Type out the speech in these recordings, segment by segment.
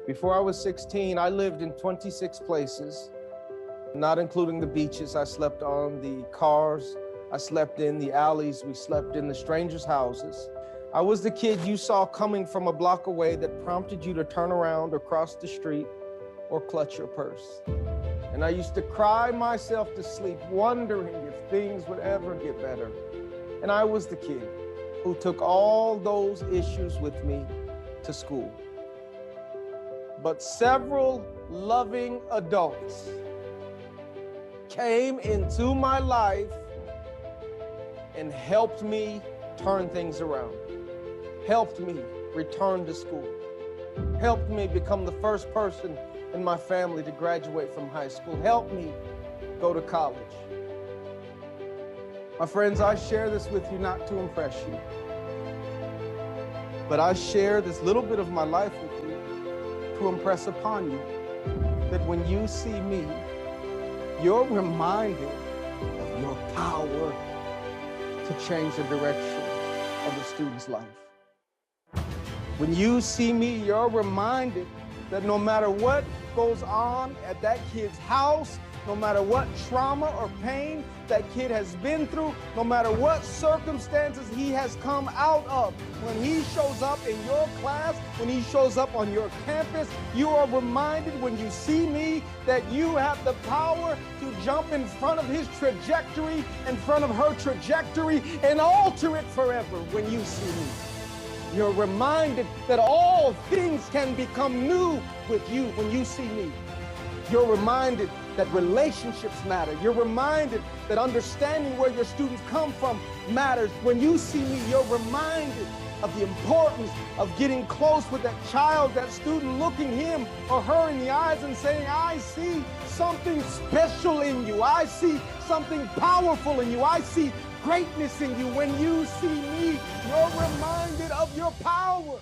Before I was 16, I lived in 26 places, not including the beaches. I slept on the cars. I slept in the alleys. We slept in the strangers' houses. I was the kid you saw coming from a block away that prompted you to turn around or cross the street or clutch your purse. And I used to cry myself to sleep, wondering if things would ever get better. And I was the kid who took all those issues with me to school. But several loving adults came into my life and helped me turn things around, helped me return to school, helped me become the first person in my family to graduate from high school, helped me go to college. My friends, I share this with you not to impress you, but I share this little bit of my life with you to impress upon you that when you see me, you're reminded of your power to change the direction of a student's life. When you see me, you're reminded that no matter what goes on at that kid's house, no matter what trauma or pain that kid has been through, no matter what circumstances he has come out of, when he shows up in your class, when he shows up on your campus, you are reminded when you see me that you have the power to jump in front of his trajectory, in front of her trajectory, and alter it forever when you see me. You're reminded that all things can become new with you when you see me. You're reminded that relationships matter. You're reminded that understanding where your students come from matters. When you see me, you're reminded of the importance of getting close with that child, that student, looking him or her in the eyes and saying, I see something special in you. I see something powerful in you. I see greatness in you. When you see me, you're reminded of your power.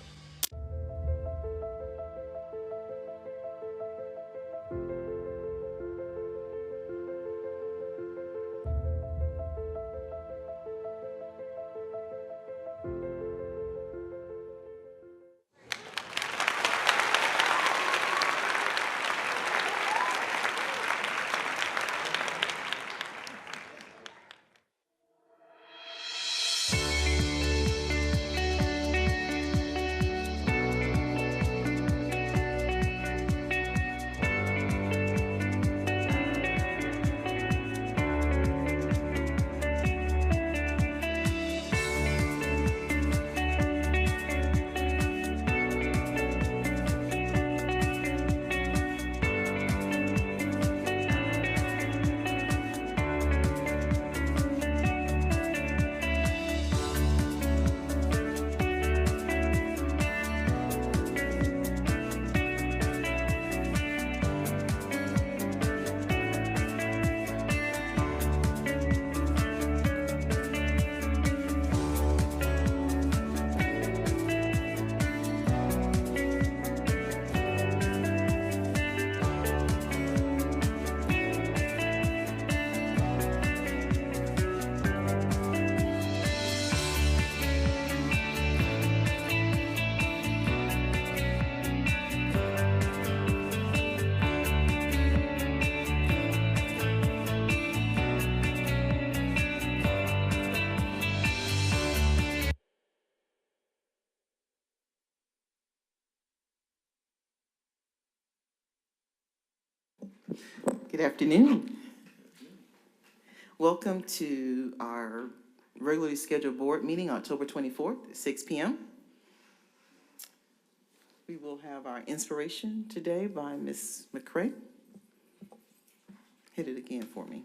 Good afternoon. Welcome to our regularly scheduled board meeting, October 24th at 6 p.m. We will have our inspiration today by Ms. McCrae. Hit it again for me.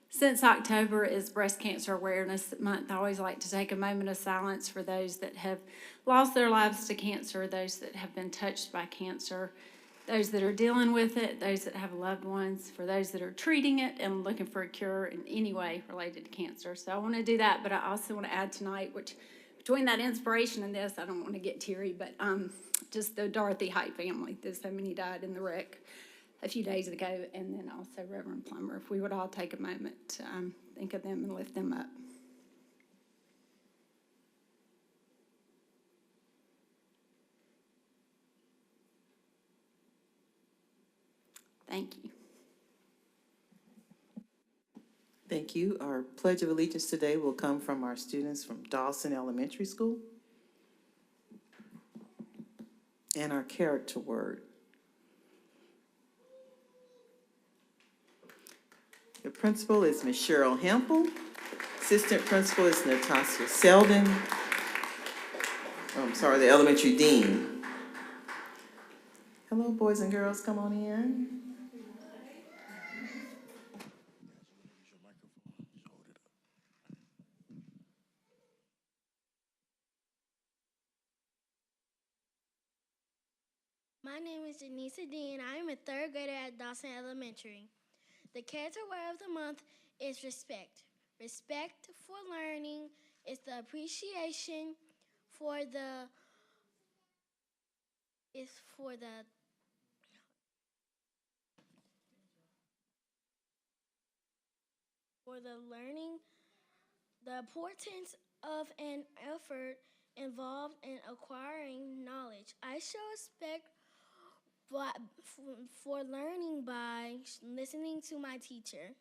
Since October is Breast Cancer Awareness Month, I always like to take a moment of silence for those that have lost their lives to cancer, those that have been touched by cancer, those that are dealing with it, those that have loved ones, for those that are treating it and looking for a cure in any way related to cancer. So I want to do that, but I also want to add tonight, which between that inspiration and this, I don't want to get teary, but just the Dorothy Height family. There's so many died in the wreck a few days ago, and then also Reverend Plummer. If we would all take a moment to think of them and lift them up. Thank you. Thank you. Our Pledge of Allegiance today will come from our students from Dawson Elementary School. And our character word. The principal is Ms. Cheryl Hempel. Assistant principal is Natasha Selden. The elementary dean. Hello, boys and girls, come on in. My name is Janisa D, and I am a third grader at Dawson Elementary. The character word of the month is respect. Respect for learning is the appreciation for the learning, the importance of an effort involved in acquiring knowledge. I show respect for learning by listening to my teacher.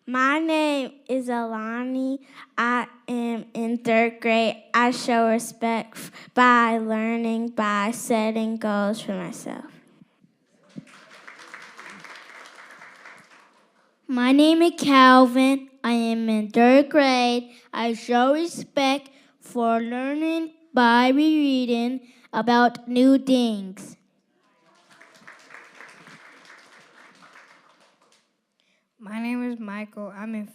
My name is Alani. I am in third grade. I show respect by learning by setting goals for myself. My name is Calvin. I am in third grade. I show respect for learning by reading about new things. My name is Michael. I'm in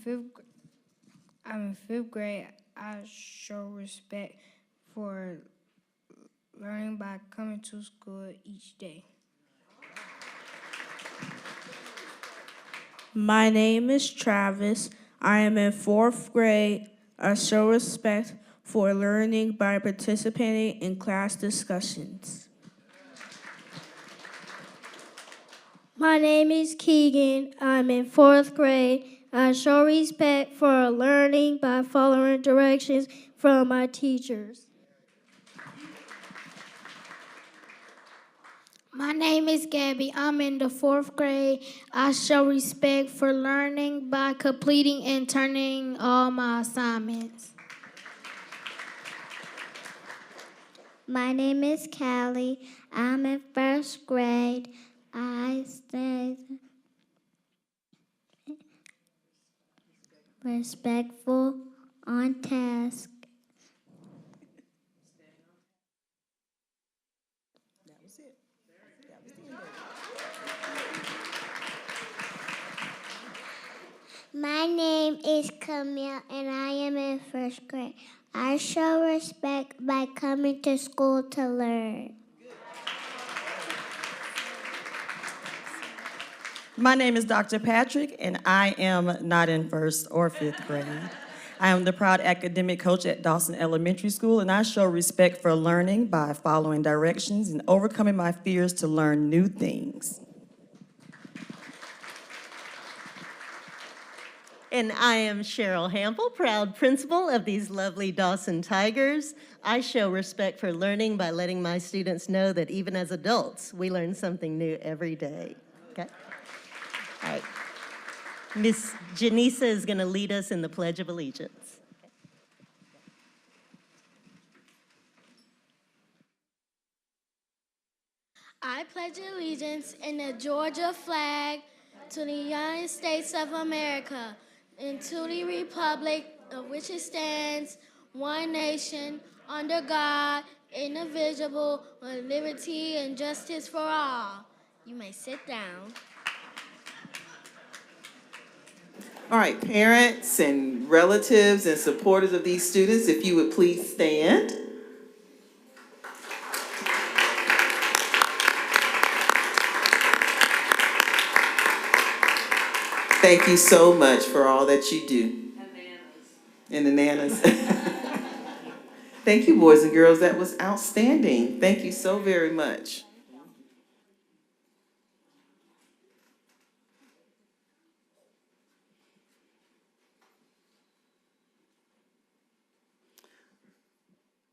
fifth grade. I show respect for learning by coming to school each day. My name is Travis. I am in fourth grade. I show respect for learning by participating in class discussions. My name is Keegan. I'm in fourth grade. I show respect for learning by following directions from my teachers. My name is Gabby. I'm in the fourth grade. I show respect for learning by completing and turning all my assignments. My name is Callie. I'm in first grade. I stay respectful, on task. That was it. That was the end of it. My name is Camille, and I am in first grade. I show respect by coming to school to learn. My name is Dr. Patrick, and I am not in first or fifth grade. I am the proud academic coach at Dawson Elementary School, and I show respect for learning by following directions and overcoming my fears to learn new things. And I am Cheryl Hampel, proud principal of these lovely Dawson Tigers. I show respect for learning by letting my students know that even as adults, we learn something new every day. Okay? All right. Miss Janisa is going to lead us in the Pledge of Allegiance. I pledge allegiance in the Georgia flag to the United States of America and to the republic of which it stands, one nation, under God, indivisible, with liberty and justice for all. You may sit down. All right, parents and relatives and supporters of these students, if you would please stand. Thank you so much for all that you do. And the nanas. Thank you, boys and girls. That was outstanding. Thank you so very much.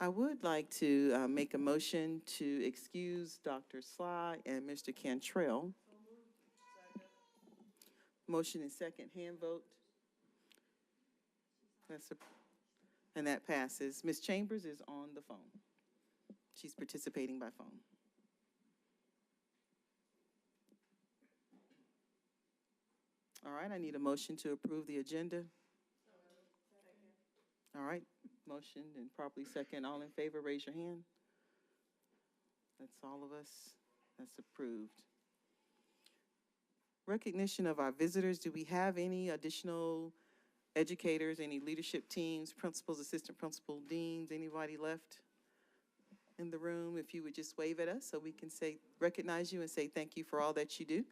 I would like to make a motion to excuse Dr. Sly and Mr. Cantrell. Motion and second, hand vote. And that passes. Ms. Chambers is on the phone. She's participating by phone. All right, I need a motion to approve the agenda. All right, motion and properly second. All in favor, raise your hand. That's all of us. That's approved. Recognition of our visitors. Do we have any additional educators, any leadership teams, principals, assistant principal, deans, anybody left in the room? If you would just wave at us so we can say, recognize you and say thank you for all that you do.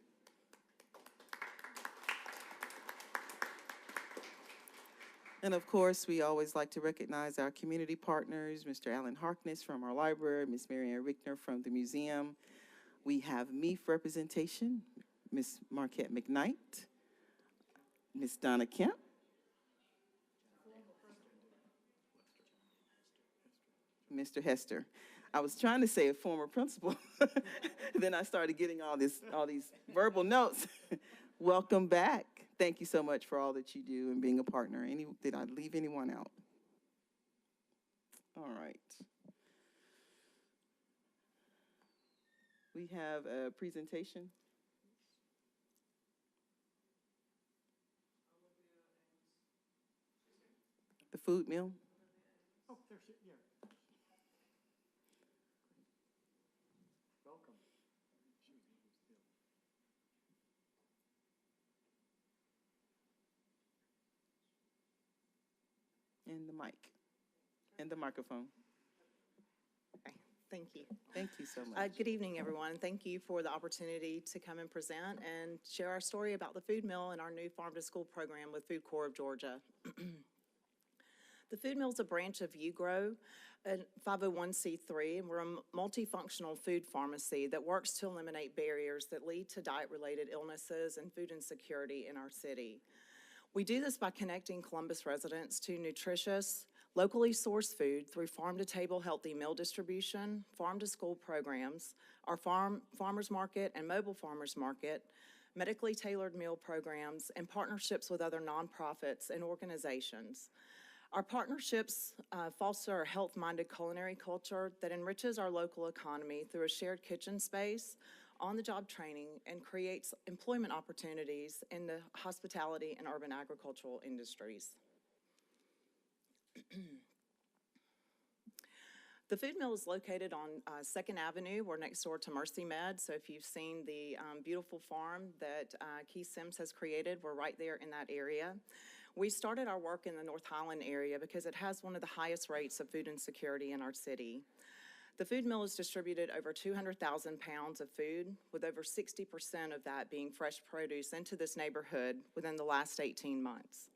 And of course, we always like to recognize our community partners, Mr. Alan Harkness from our library, Ms. Marianne Rickner from the museum. We have MEEF representation, Ms. Marquette McKnight, Ms. Donna Kemp, Mr. Hester. I was trying to say a former principal, then I started getting all these verbal notes. Welcome back. Thank you so much for all that you do and being a partner. Did I leave anyone out? All right. We have a presentation. The food meal. Oh, there she, yeah. Welcome. And the mic. And the microphone. Okay, thank you. Thank you so much. Good evening, everyone. Thank you for the opportunity to come and present and share our story about the food mill and our new Farm to School program with Food Corps of Georgia. The food mill is a branch of UGROW, a 501c3, and we're a multifunctional food pharmacy that works to eliminate barriers that lead to diet-related illnesses and food insecurity in our city. We do this by connecting Columbus residents to nutritious, locally sourced food through farm-to-table healthy meal distribution, farm-to-school programs, our farmers market and mobile farmers market, medically tailored meal programs, and partnerships with other nonprofits and organizations. Our partnerships foster a health-minded culinary culture that enriches our local economy through a shared kitchen space, on-the-job training, and creates employment opportunities in the hospitality and urban agricultural industries. The food mill is located on 2nd Avenue. We're next door to Mercy Med, so if you've seen the beautiful farm that Keith Sims has created, we're right there in that area. We started our work in the North Highland area because it has one of the highest rates of food insecurity in our city. The food mill has distributed over 200,000 pounds of food, with over 60% of that being fresh produce into this neighborhood within the last 18 months.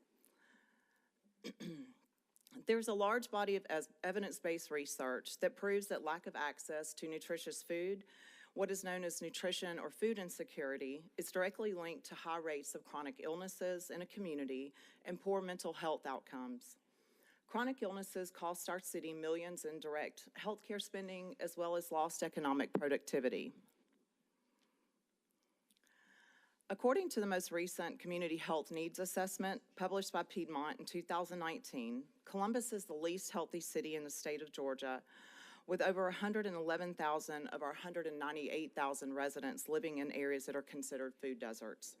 There's a large body of evidence-based research that proves that lack of access to nutritious food, what is known as nutrition or food insecurity, is directly linked to high rates of chronic illnesses in a community and poor mental health outcomes. Chronic illnesses cost our city millions in direct healthcare spending, as well as lost economic productivity. According to the most recent Community Health Needs Assessment published by Piedmont in 2019, Columbus is the least healthy city in the state of Georgia, with over 111,000 of our 198,000 residents living in areas that are considered food deserts.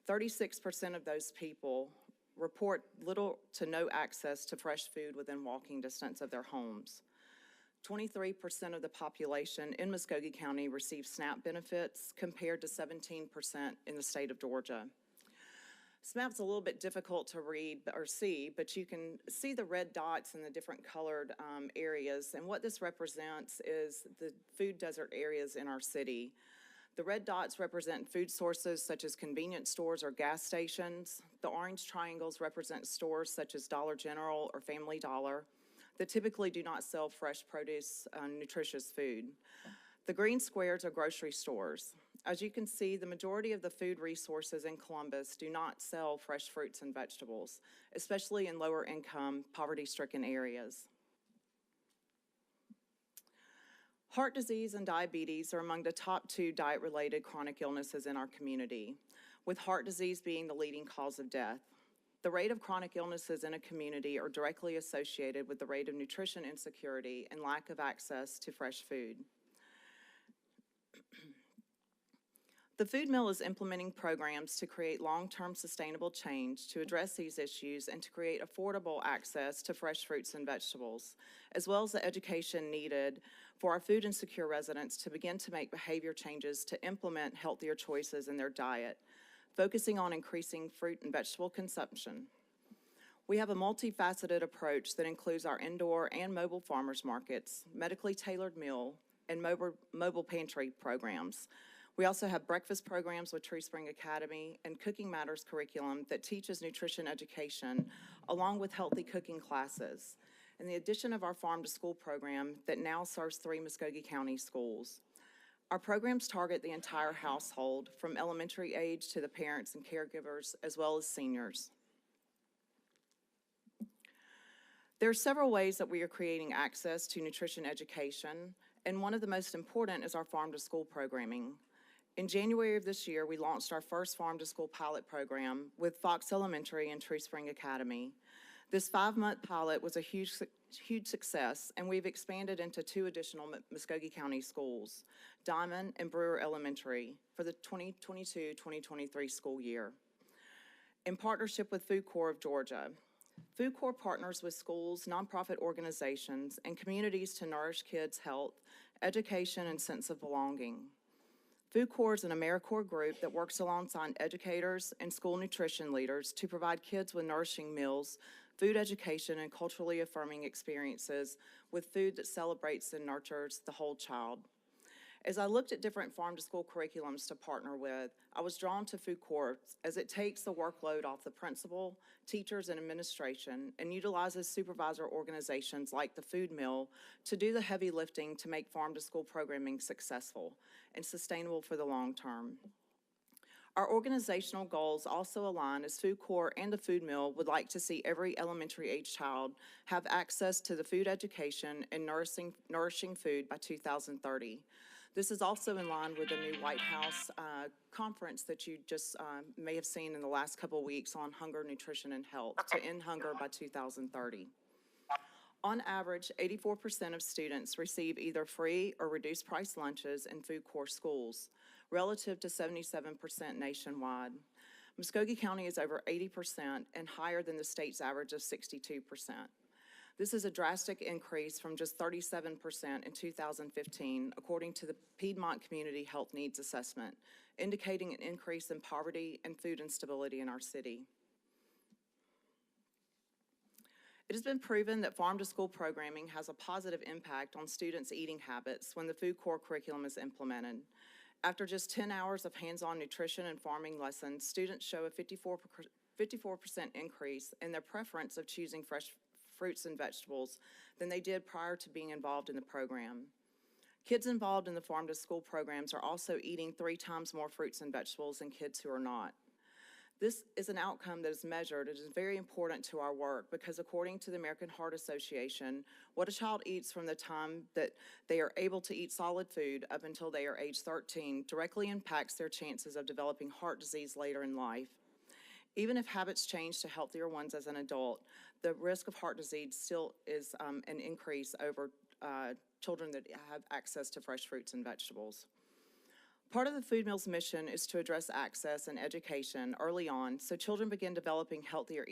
36% of those people report little to no access to fresh food within walking distance of their homes. 23% of the population in Muscogee County receives SNAP benefits, compared to 17% in the state of Georgia. SNAP's a little bit difficult to read or see, but you can see the red dots in the different colored areas, and what this represents is the food desert areas in our city. The red dots represent food sources such as convenience stores or gas stations. The orange triangles represent stores such as Dollar General or Family Dollar that typically do not sell fresh produce, nutritious food. The green squares are grocery stores. As you can see, the majority of the food resources in Columbus do not sell fresh fruits and vegetables, especially in lower income, poverty-stricken areas. Heart disease and diabetes are among the top 2 diet-related chronic illnesses in our community, with heart disease being the leading cause of death. The rate of chronic illnesses in a community are directly associated with the rate of nutrition insecurity and lack of access to fresh food. The food mill is implementing programs to create long-term sustainable change to address these issues and to create affordable access to fresh fruits and vegetables, as well as the education needed for our food insecure residents to begin to make behavior changes to implement healthier choices in their diet, focusing on increasing fruit and vegetable consumption. We have a multifaceted approach that includes our indoor and mobile farmers markets, medically tailored meal, and mobile pantry programs. We also have breakfast programs with Tree Spring Academy and Cooking Matters curriculum that teaches nutrition education along with healthy cooking classes, and the addition of our Farm to School program that now serves 3 Muscogee County schools. Our programs target the entire household, from elementary age to the parents and caregivers, as well as seniors. There are several ways that we are creating access to nutrition education, and one of the most important is our Farm to School programming. In January of this year, we launched our first Farm to School pilot program with Fox Elementary and Tree Spring Academy. This 5-month pilot was a huge success, and we've expanded into 2 additional Muscogee County schools, Diamond and Brewer Elementary, for the 2022-2023 school year. In partnership with Food Corps of Georgia, Food Corps partners with schools, nonprofit organizations, and communities to nourish kids' health, education, and sense of belonging. Food Corps is an AmeriCorps group that works alongside educators and school nutrition leaders to provide kids with nourishing meals, food education, and culturally affirming experiences with food that celebrates and nurtures the whole child. As I looked at different farm to school curriculums to partner with, I was drawn to Food Corps as it takes the workload off the principal, teachers, and administration and utilizes supervisor organizations like the Food Mill to do the heavy lifting to make farm to school programming successful and sustainable for the long term. Our organizational goals also align as Food Corps and the Food Mill would like to see every elementary age child have access to the food education and nourishing food by 2030. This is also in line with the new White House conference that you just may have seen in the last couple of weeks on hunger, nutrition, and health to end hunger by 2030. On average, 84% of students receive either free or reduced price lunches in Food Corps schools, relative to 77% nationwide. Muscogee County is over 80% and higher than the state's average of 62%. This is a drastic increase from just 37% in 2015, according to the Piedmont Community Health Needs Assessment, indicating an increase in poverty and food instability in our city. It has been proven that farm to school programming has a positive impact on students' eating habits when the Food Corps curriculum is implemented. After just 10 hours of hands-on nutrition and farming lessons, students show a 54% increase in their preference of choosing fresh fruits and vegetables than they did prior to being involved in the program. Kids involved in the farm to school programs are also eating 3 times more fruits and vegetables than kids who are not. This is an outcome that is measured. It is very important to our work because according to the American Heart Association, what a child eats from the time that they are able to eat solid food up until they are age 13 directly impacts their chances of developing heart disease later in life. Even if habits change to healthier ones as an adult, the risk of heart disease still is an increase over children that have access to fresh fruits and vegetables. Part of the Food Mill's mission is to address access and education early on so children begin developing healthier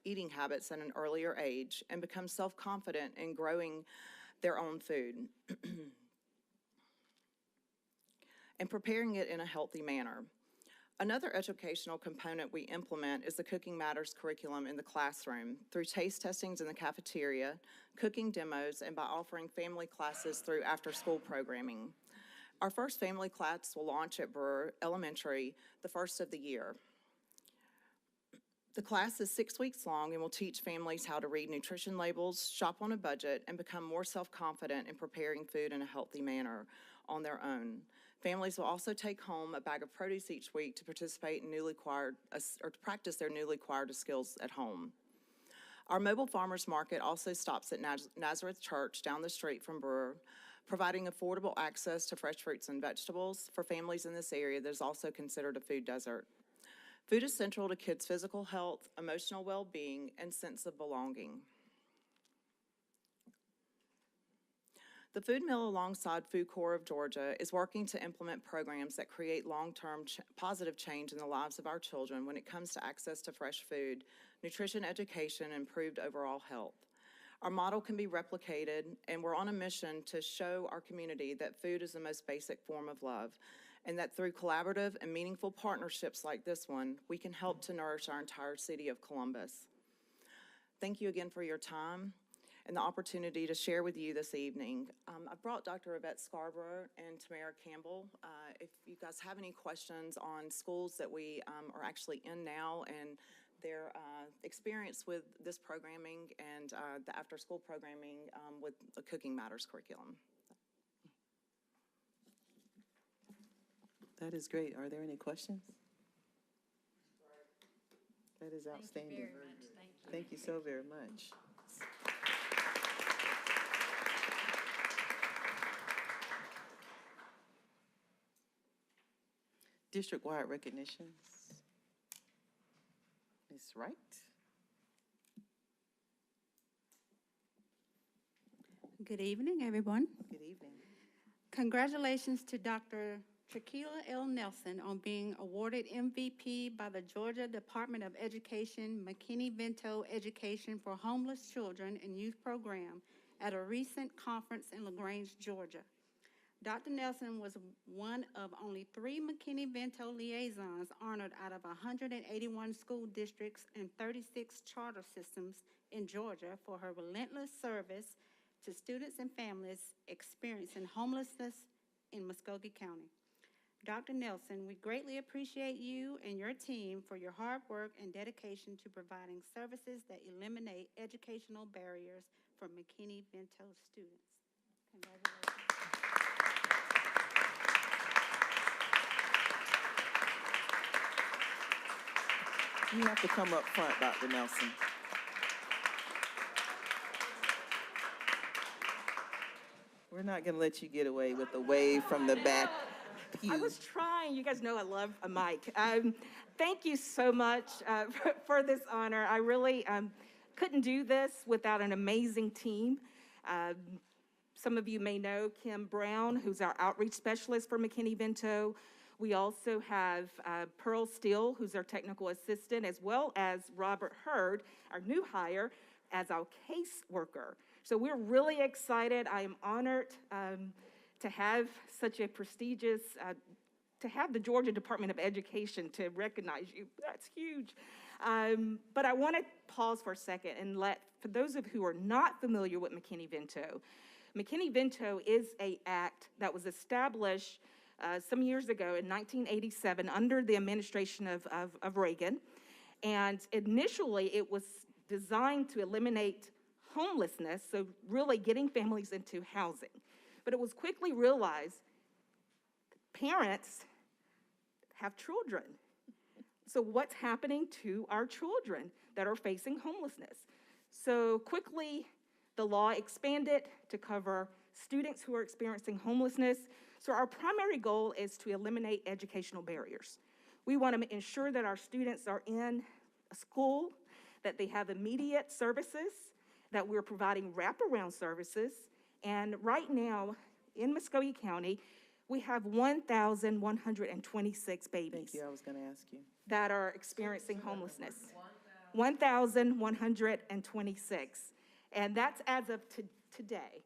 eating habits at an earlier age and become self-confident in growing their own food and preparing it in a healthy manner. Another educational component we implement is the Cooking Matters curriculum in the classroom through taste testings in the cafeteria, cooking demos, and by offering family classes through after-school programming. Our first family class will launch at Brewer Elementary the first of the year. The class is 6 weeks long and will teach families how to read nutrition labels, shop on a budget, and become more self-confident in preparing food in a healthy manner on their own. Families will also take home a bag of produce each week to participate in to practice their newly acquired skills at home. Our mobile farmers market also stops at Nazareth Church down the street from Brewer providing affordable access to fresh fruits and vegetables for families in this area that is also considered a food desert. Food is central to kids' physical health, emotional well-being, and sense of belonging. The Food Mill alongside Food Corps of Georgia is working to implement programs that create long-term positive change in the lives of our children when it comes to access to fresh food, nutrition education, and improved overall health. Our model can be replicated, and we're on a mission to show our community that food is the most basic form of love, and that through collaborative and meaningful partnerships like this one, we can help to nourish our entire city of Columbus. Thank you again for your time and the opportunity to share with you this evening. I brought Dr. Yvette Scarborough and Tamara Campbell. If you guys have any questions on schools that we are actually in now and their experience with this programming and the after-school programming with the Cooking Matters curriculum. That is great. Are there any questions? That is outstanding. Thank you very much. Thank you. Thank you so very much. District-wide recognitions. Ms. Wright. Good evening, everyone. Good evening. Congratulations to Dr. Traquila L. Nelson on being awarded MVP by the Georgia Department of Education McKinney-Vento Education for Homeless Children and Youth Program at a recent conference in LaGrange, Georgia. Dr. Nelson was one of only 3 McKinney-Vento liaisons honored out of 181 school districts and 36 charter systems in Georgia for her relentless service to students and families experiencing homelessness in Muscogee County. Dr. Nelson, we greatly appreciate you and your team for your hard work and dedication to providing services that eliminate educational barriers for McKinney-Vento students. Congratulations. You have to come up front, Dr. Nelson. We're not going to let you get away with a wave from the back pew. I was trying. You guys know I love a mic. Thank you so much for this honor. I really couldn't do this without an amazing team. Some of you may know Kim Brown, who's our outreach specialist for McKinney-Vento. We also have Pearl Steele, who's our technical assistant, as well as Robert Hurd, our new hire, as our case worker. So we're really excited. I am honored to have such a prestigious, to have the Georgia Department of Education to recognize you. That's huge. But I want to pause for a second and for those of you who are not familiar with McKinney-Vento, McKinney-Vento is an act that was established some years ago in 1987 under the administration of Reagan. And initially it was designed to eliminate homelessness, so really getting families into housing. But it was quickly realized that parents have children. So what's happening to our children that are facing homelessness? So quickly, the law expanded to cover students who are experiencing homelessness. So our primary goal is to eliminate educational barriers. We want to ensure that our students are in a school, that they have immediate services, that we're providing wraparound services. And right now, in Muscogee County, we have 1,126 babies. Thank you. I was going to ask you. That are experiencing homelessness. 1,126. And that's as of today.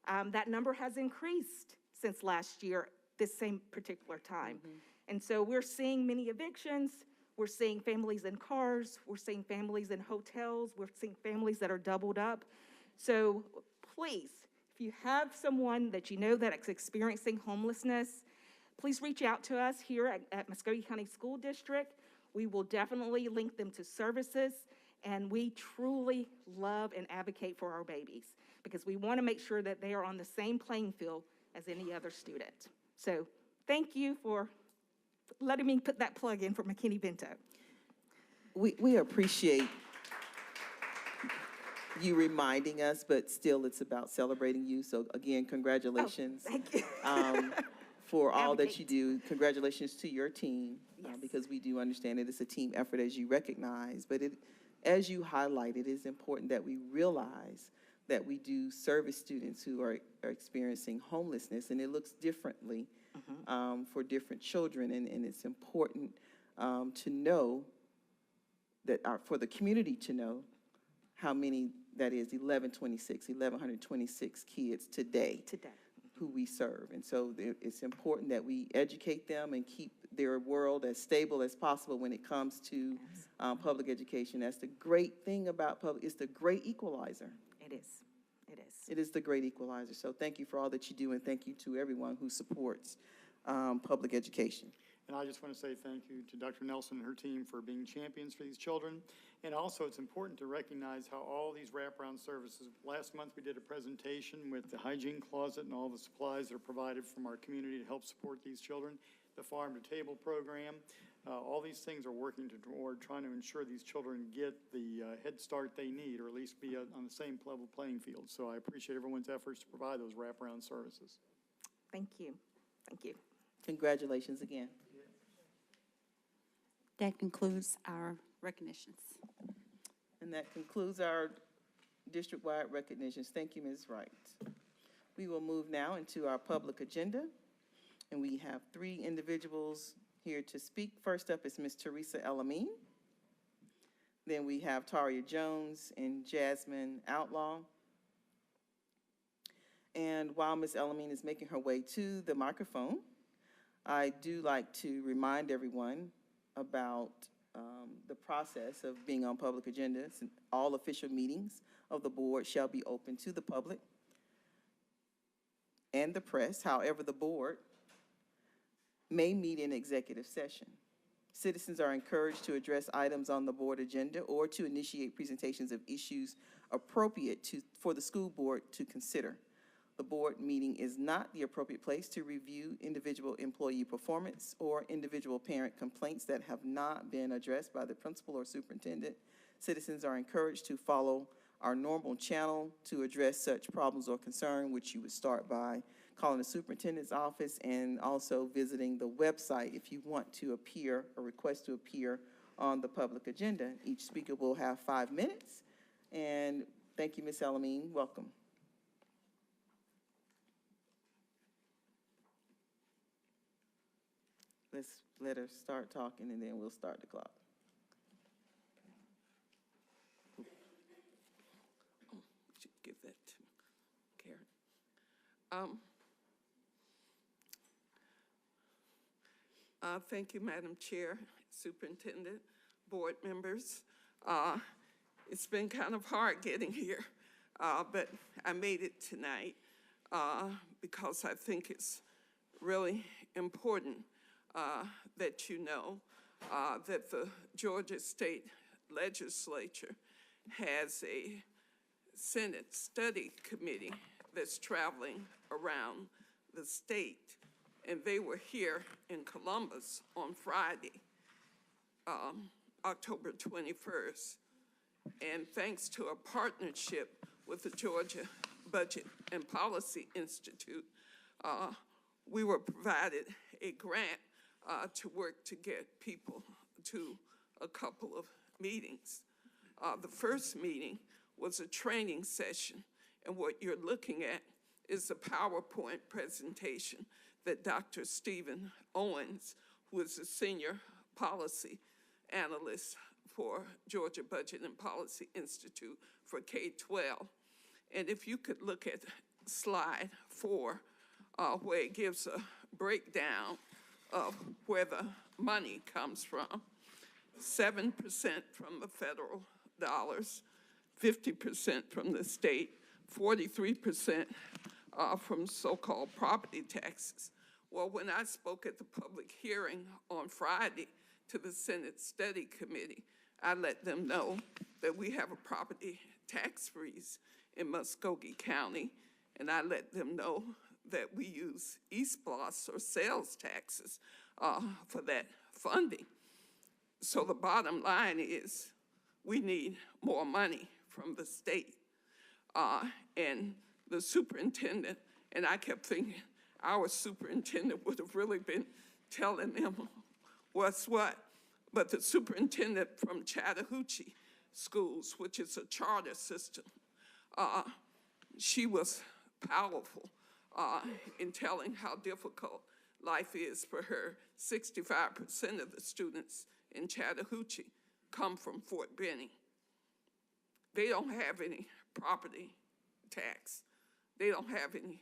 That number has increased since last year, this same particular time. And so we're seeing many evictions. We're seeing families in cars. We're seeing families in hotels. We're seeing families that are doubled up. So please, if you have someone that you know that is experiencing homelessness, please reach out to us here at Muscogee County School District. We will definitely link them to services, and we truly love and advocate for our babies because we want to make sure that they are on the same playing field as any other student. So thank you for letting me put that plug in for McKinney-Vento. We appreciate you reminding us, but still it's about celebrating you. So again, congratulations. Oh, thank you. For all that you do. Congratulations to your team, because we do understand that it's a team effort, as you recognize. But as you highlight, it is important that we realize that we do service students who are experiencing homelessness, and it looks differently for different children. And it's important to know that for the community to know how many that is, 1,126 kids today who we serve. And so it's important that we educate them and keep their world as stable as possible when it comes to public education. That's the great thing about public, it's the great equalizer. It is. It is. It is the great equalizer. So thank you for all that you do, and thank you to everyone who supports public education. And I just want to say thank you to Dr. Nelson and her team for being champions for these children. And also, it's important to recognize how all these wraparound services, last month we did a presentation with the hygiene closet and all the supplies that are provided from our community to help support these children, the farm to table program. All these things are working toward trying to ensure these children get the head start they need, or at least be on the same level playing field. So I appreciate everyone's efforts to provide those wraparound services. Thank you. Thank you. Congratulations again. That concludes our recognitions. And that concludes our district-wide recognitions. Thank you, Ms. Wright. We will move now into our public agenda, and we have 3 individuals here to speak. First up is Ms. Teresa Elamine. Then we have Taria Jones and Jasmine Outlaw. And while Ms. Elamine is making her way to the microphone, I do like to remind everyone about the process of being on public agendas. All official meetings of the board shall be open to the public and the press. However, the board may meet in executive session. Citizens are encouraged to address items on the board agenda or to initiate presentations of issues appropriate for the school board to consider. The board meeting is not the appropriate place to review individual employee performance or individual parent complaints that have not been addressed by the principal or superintendent. Citizens are encouraged to follow our normal channel to address such problems or concern, which you would start by calling the superintendent's office and also visiting the website if you want to appear or request to appear on the public agenda. Each speaker will have 5 minutes. And thank you, Ms. Elamine. Welcome. Let's let her start talking, and then we'll start the clock. Oh, should give that to Karen. Thank you, Madam Chair, Superintendent, board members. It's been kind of hard getting here, but I made it tonight because I think it's really important that you know that the Georgia State Legislature has a Senate study committee that's traveling around the state. And they were here in Columbus on Friday, October 21st. And thanks to a partnership with the Georgia Budget and Policy Institute, we were provided a grant to work to get people to a couple of meetings. The first meeting was a training session, and what you're looking at is a PowerPoint presentation that Dr. Stephen Owens, who is a senior policy analyst for Georgia Budget and Policy Institute for K-12. And if you could look at slide 4, where it gives a breakdown of where the money comes from. 7% from the federal dollars, 50% from the state, 43% from so-called property taxes. Well, when I spoke at the public hearing on Friday to the Senate Study Committee, I let them know that we have a property tax freeze in Muscogee County, and I let them know that we use East Bloss or sales taxes for that funding. So the bottom line is we need more money from the state. And the superintendent, and I kept thinking our superintendent would have really been telling them what's what. But the superintendent from Chattahoochee Schools, which is a charter system, she was powerful in telling how difficult life is for her. 65% of the students in Chattahoochee come from Fort Benning. They don't have any property tax. They don't have any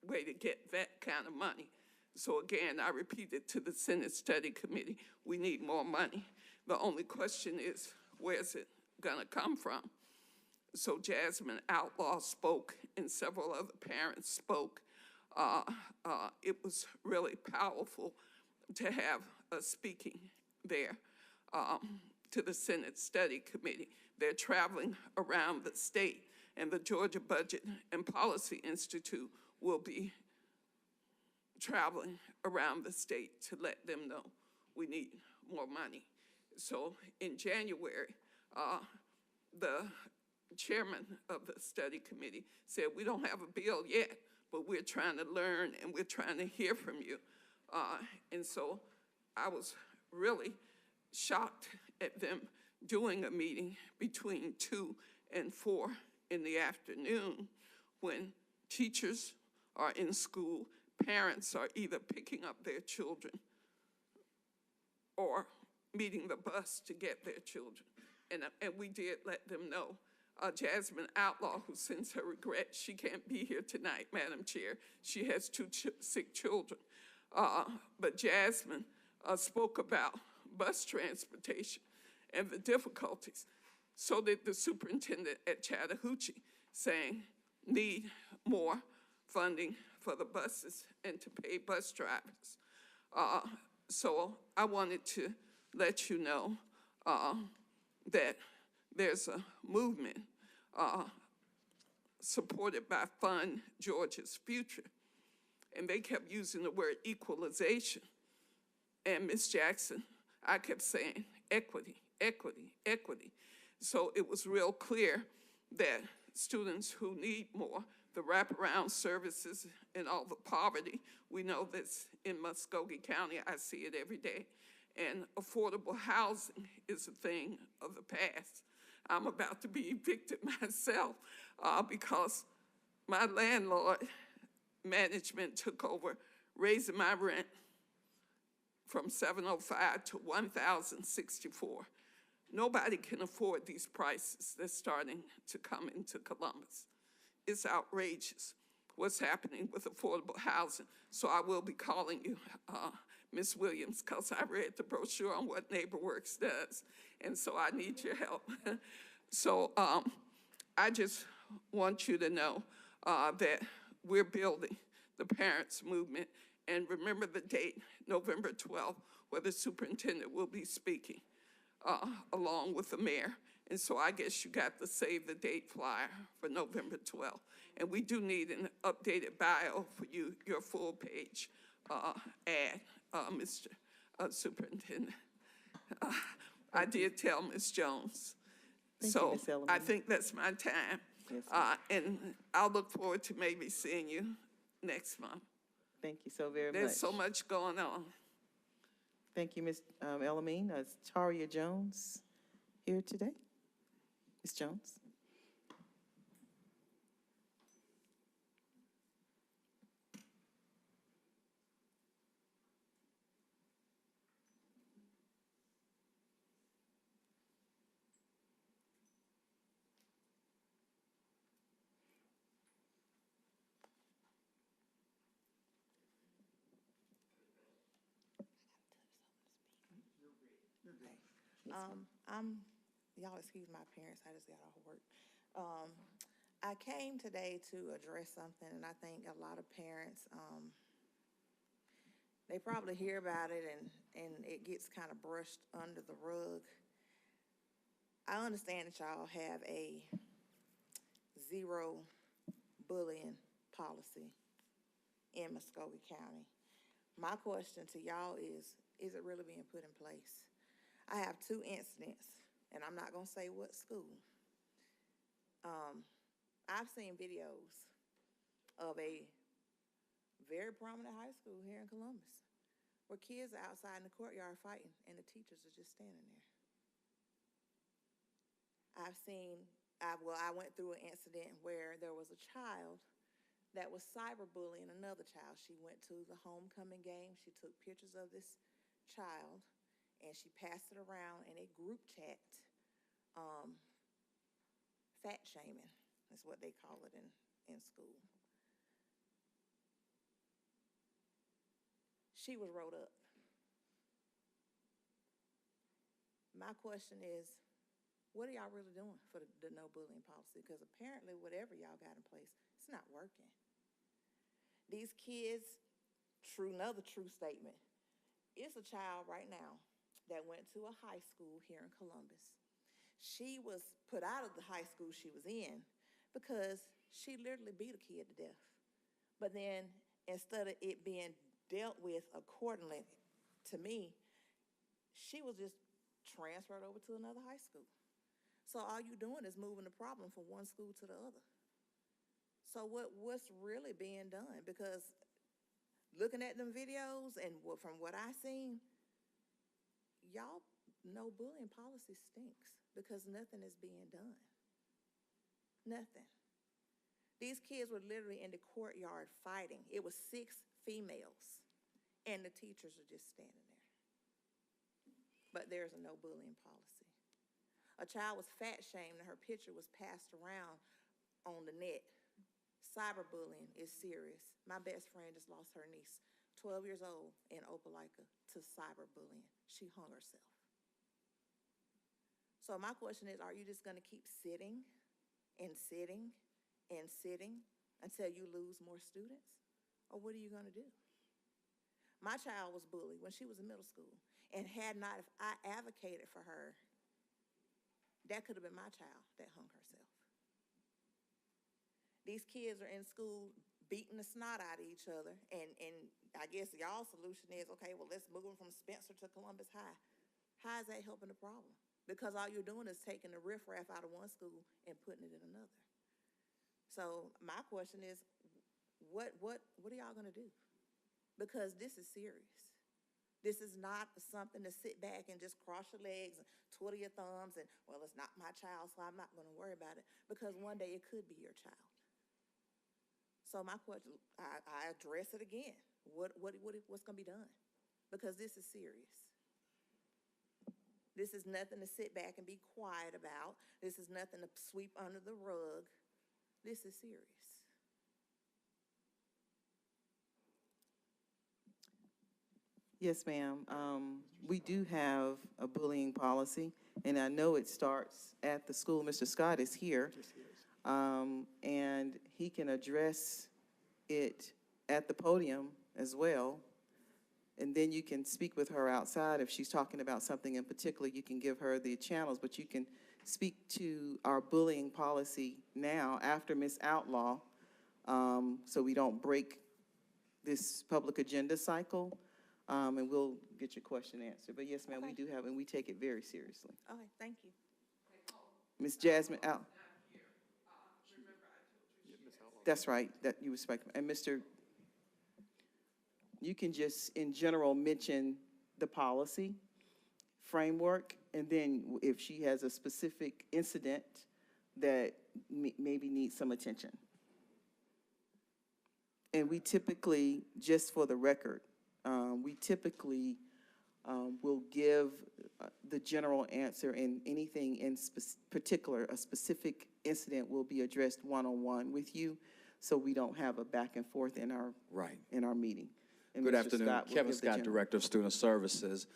way to get that kind of money. So again, I repeated to the Senate Study Committee, we need more money. The only question is, where's it gonna come from? So Jasmine Outlaw spoke and several other parents spoke. It was really powerful to have us speaking there to the Senate Study Committee. They're traveling around the state, and the Georgia Budget and Policy Institute will be traveling around the state to let them know we need more money. So in January, the chairman of the study committee said, we don't have a bill yet, but we're trying to learn and we're trying to hear from you. And so I was really shocked at them doing a meeting between 2 and 4 in the afternoon when teachers are in school, parents are either picking up their children or meeting the bus to get their children. And we did let them know. Jasmine Outlaw, who sends her regrets, she can't be here tonight, Madam Chair. She has 2 sick children. But Jasmine spoke about bus transportation and the difficulties. So did the superintendent at Chattahoochee, saying, need more funding for the buses and to pay bus drivers. So I wanted to let you know that there's a movement supported by Fund Georgia's Future. And they kept using the word equalization. And Ms. Jackson, I kept saying equity, equity, equity. So it was real clear that students who need more, the wraparound services and all the poverty, we know that's in Muscogee County, I see it every day. And affordable housing is a thing of the past. I'm about to be evicted myself because my landlord management took over raising my rent from $705 to $1,064. Nobody can afford these prices that's starting to come into Columbus. It's outrageous what's happening with affordable housing. So I will be calling you, Ms. Williams, because I read the brochure on what NeighborWorks does, and so I need your help. So I just want you to know that we're building the parents' movement, and remember the date, November 12th, where the superintendent will be speaking along with the mayor. And so I guess you got the save the date flyer for November 12th. And we do need an updated bio for you, your full page ad, Mr. Superintendent. I did tell Ms. Jones. Thank so you, Ms. Elliman. I think that's my time. Yes, and I'll look forward to maybe seeing you next month. Thank you so very much. There's so much going on. Thank you, Ms. Elamine. Is Taria Jones here today? Ms. Jones? Y'all excuse my appearance, I just got off work. I came today to address something, and I think a lot of parents, they probably hear about it and it gets kind of brushed under the rug. I understand that y'all have a zero bullying policy in Muscogee County. My question to y'all is it really being put in place? I have 2 incidents, and I'm not gonna say what school. I've seen videos of a very prominent high school here in Columbus where kids are outside in the courtyard fighting and the teachers are just standing there. I went through an incident where there was a child that was cyberbullying another child. She went to the homecoming game. She took pictures of this child and she passed it around in a group chat. Fat shaming is what they call it in school. She was wrote up. My question is, what are y'all really doing for the no bullying policy? Because apparently whatever y'all got in place, it's not working. These kids, another true statement. It's a child right now that went to a high school here in Columbus. She was put out of the high school she was in because she literally beat a kid to death. But then instead of it being dealt with accordingly, to me, she was just transferred over to another high school. So all you're doing is moving the problem from one school to the other. So what's really being done? Because looking at them videos and from what I seen, y'all no bullying policy stinks because nothing is being done. Nothing. These kids were literally in the courtyard fighting. It was 6 females, and the teachers are just standing there. But there's a no bullying policy. A child was fat shamed and her picture was passed around on the net. Cyberbullying is serious. My best friend just lost her niece, 12 years old, in Opelika to cyberbullying. She hung herself. So my question is, are you just going to keep sitting and sitting and sitting until you lose more students? Or what are you going to do? My child was bullied when she was in middle school, and had not, if I advocated for her, that could have been my child that hung herself. These kids are in school beating the snot out of each other, and I guess y'all's solution is, okay, well, let's move them from Spencer to Columbus High. How is that helping the problem? Because all you're doing is taking the riffraff out of one school and putting it in another. So my question is, what are y'all gonna do? Because this is serious. This is not something to sit back and just cross your legs and twiddle your thumbs and, well, it's not my child, so I'm not gonna worry about it, because one day it could be your child. So my question, I address it again. What's gonna be done? Because this is serious. This is nothing to sit back and be quiet about. This is nothing to sweep under the rug. This is serious. Yes, ma'am. We do have a bullying policy, and I know it starts at the school. Mr. Scott is here, and he can address it at the podium as well. And then you can speak with her outside. If she's talking about something in particular, you can give her the channels, but you can speak to our bullying policy now after Ms. Outlaw, so we don't break this public agenda cycle, and we'll get your question answered. But yes, ma'am, we do have, and we take it very seriously. Okay, thank you. Ms. Jasmine Out. That's right, that you respect. And Mr., you can just, in general, mention the policy framework, and then if she has a specific incident that maybe needs some attention. And we typically, just for the record, we typically will give the general answer, and anything in particular, a specific incident will be addressed one-on-one with you, so we don't have a back and forth in our meeting. And Good Mr. afternoon. Scott will Kevin give the Scott, general. Director of Student Services.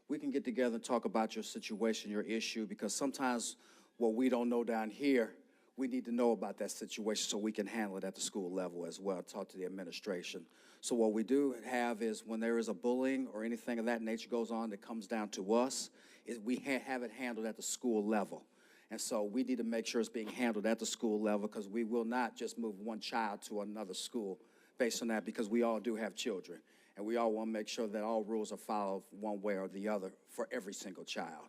We can get together and talk about your situation, your issue, because sometimes what we don't know down here, we need to know about that situation so we can handle it at the school level as well, talk to the administration. So what we do have is when there is a bullying or anything of that nature goes on that comes down to us, is we have it handled at the school level. And so we need to make sure it's being handled at the school level, because we will not just move one child to another school based on that, because we all do have children. And we all want to make sure that all rules are followed one way or the other for every single child.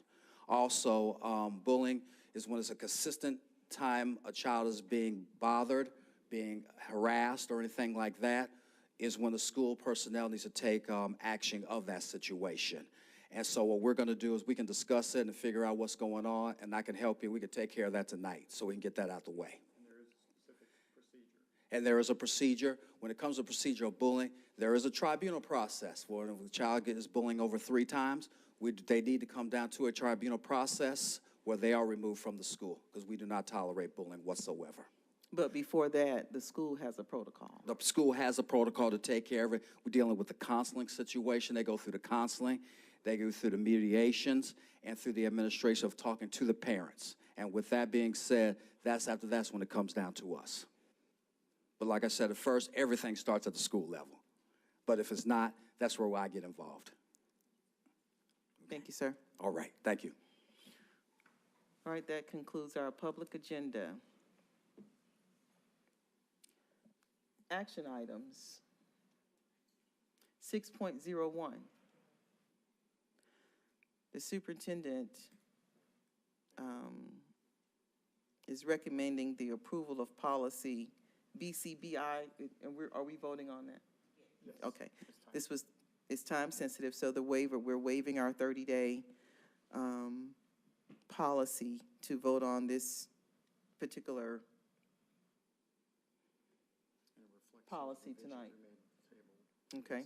Also, bullying is when it's a consistent time a child is being bothered, being harassed, or anything like that, is when the school personnel needs to take action of that situation. And so what we're going to do is we can discuss it and figure out what's going on, and I can help you. We can take care of that tonight so we can get that out the way. And there is a procedure. When it comes to procedural bullying, there is a tribunal process. For if the child gets bullying over 3 times, they need to come down to a tribunal process where they are removed from the school, because we do not tolerate bullying whatsoever. But before that, the school has a protocol. The school has a protocol to take care of it. We're dealing with the counseling situation. They go through the counseling, they go through the mediations, and through the administration of talking to the parents. And with that being said, that's when it comes down to us. But like I said at first, everything starts at the school level. But if it's not, that's where I get involved. Thank you, sir. All right, thank you. All right, that concludes our public agenda. Action items. 6.01. The superintendent is recommending the approval of policy BCBI, and are we voting on that? Yes. Okay. It's time sensitive, so we're waiving our 30-day policy to vote on this particular policy tonight. Okay.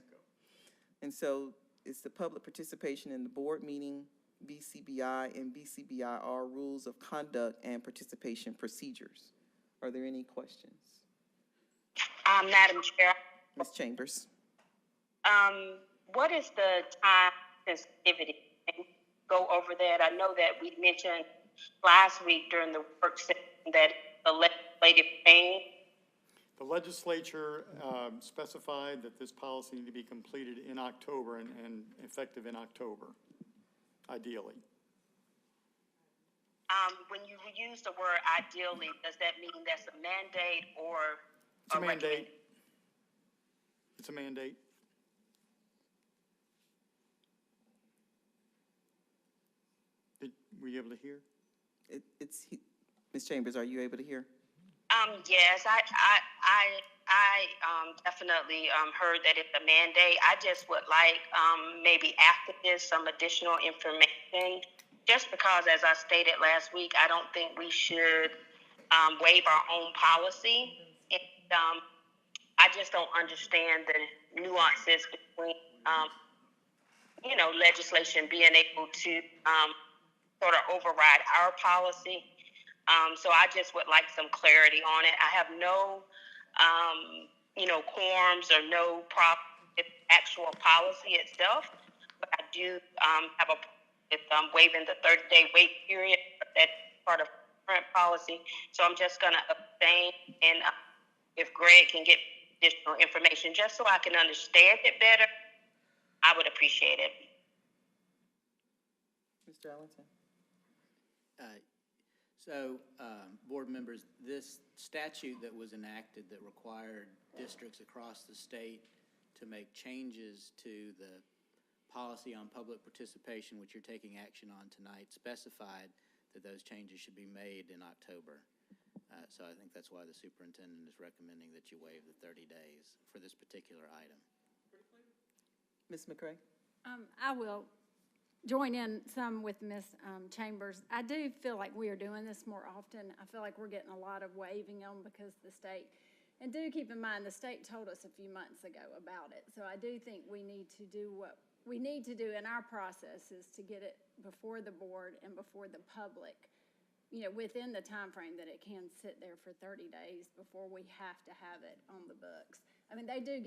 And so it's the public participation in the board meeting, BCBI, and BCBIR rules of conduct and participation procedures. Are there any questions? Madam Chair. Ms. Chambers. What is the time sensitivity? Can you go over that? I know that we mentioned last week during the work session that the legislative change. The legislature specified that this policy need to be completed in October and effective in October, ideally. When you use the word ideally, does that mean that's a mandate or It's a mandate. It's a mandate. Were you able to hear? Ms. Chambers, are you able to hear? Yes, I definitely heard that it's a mandate. I just would like maybe after this some additional information, just because, as I stated last week, I don't think we should waive our own policy. And I just don't understand the nuances between, legislation being able to sort of override our policy. So I just would like some clarity on it. I have no, quorums or no problem with actual policy itself, but I do have a problem with waiving the 30-day wait period. That's part of current policy. So I'm just going to abstain, and if Greg can get additional information just so I can understand it better, I would appreciate it. Mr. Ellington. Board members, this statute that was enacted that required districts across the state to make changes to the policy on public participation, which you're taking action on tonight, specified that those changes should be made in October. So I think that's why the superintendent is recommending that you waive the 30 days for this particular item. Ms. McCray? I will join in some with Ms. Chambers. I do feel like we are doing this more often. I feel like we're getting a lot of waiving on because the state, and do keep in mind the state told us a few months ago about it. So I do think we need to do what we need to do in our process is to get it before the board and before the public, within the time frame that it can sit there for 30 days before we have to have it on the books. I mean, they do get